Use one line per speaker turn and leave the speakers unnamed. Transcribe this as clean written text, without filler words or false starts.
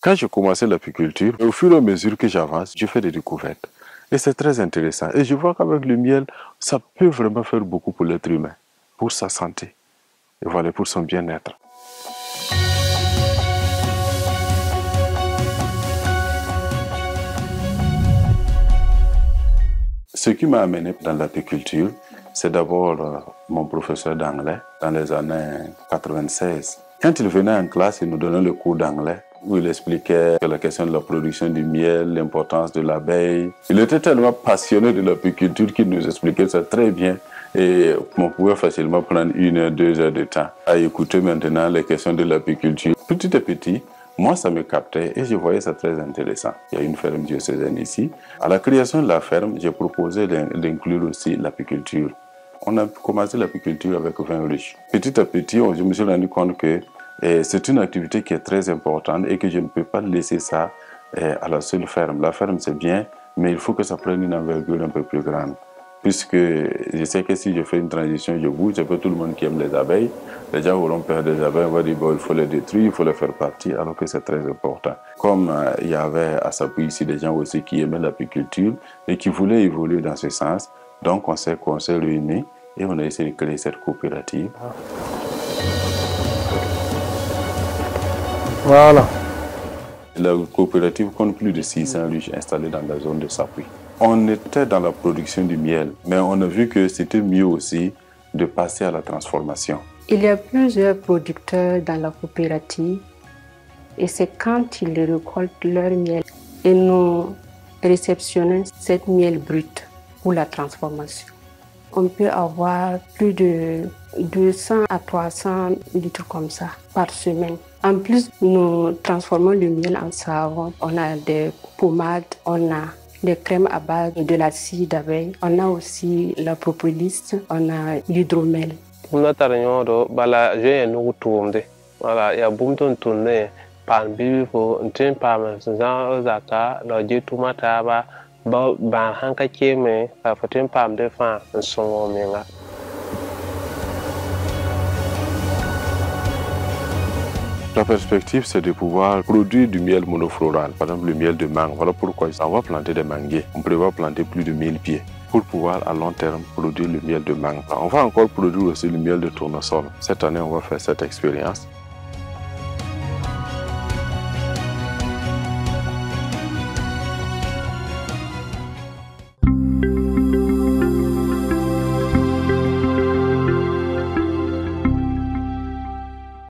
Quand j'ai commencé l'apiculture, au fur et à mesure que j'avance, je fais des découvertes. Et c'est très intéressant. Et je vois qu'avec le miel, ça peut vraiment faire beaucoup pour l'être humain, pour sa santé, et voilà, pour son bien-être. Ce qui m'a amené dans l'apiculture, c'est d'abord mon professeur d'anglais dans les années 96. Quand il venait en classe, il nous donnait le cours d'anglais où il expliquait la question de la production du miel, l'importance de l'abeille. Il était tellement passionné de l'apiculture qu'il nous expliquait ça très bien et on pouvait facilement prendre 1 heure, 2 heures de temps à écouter maintenant les questions de l'apiculture. Petit à petit, moi, ça me captait et je voyais ça très intéressant. Il y a une ferme diocésaine ici. À la création de la ferme, j'ai proposé d'inclure aussi l'apiculture. On a commencé l'apiculture avec 20 ruches. Petit à petit, je me suis rendu compte que c'est une activité qui est très importante et que je ne peux pas laisser ça à la seule ferme. La ferme, c'est bien, mais il faut que ça prenne une envergure un peu plus grande. Puisque je sais que si je fais une transition, je bouge, c'est pas tout le monde qui aime les abeilles. Les gens auront peur des abeilles, on va dire bon, il faut les détruire, il faut les faire partir, alors que c'est très important. Comme il y avait à Sapui ici des gens aussi qui aimaient l'apiculture et qui voulaient évoluer dans ce sens, donc on s'est réunis et on a essayé de créer cette coopérative.
Voilà.
La coopérative compte plus de 600 ruches installées dans la zone de Sapui. On était dans la production du miel, mais on a vu que c'était mieux aussi de passer à la transformation.
Il y a plusieurs producteurs dans la coopérative et c'est quand ils récoltent leur miel et nous réceptionnons cette miel brute pour la transformation. On peut avoir plus de 200 à 300 litres comme ça par semaine. En plus, nous transformons le miel en savon. On a des pommades, on a des crèmes à base de la cire d'abeille. On a aussi la propolis, on a l'hydromel.
Voilà, il y a beaucoup de tournées. Par exemple, on tient par exemple,
la perspective, c'est de pouvoir produire du miel monofloral, par exemple le miel de mangue. Voilà pourquoi on va planter des manguiers. On prévoit planter plus de 1000 pieds pour pouvoir à long terme produire le miel de mangue. On va encore produire aussi le miel de tournesol. Cette année, on va faire cette expérience.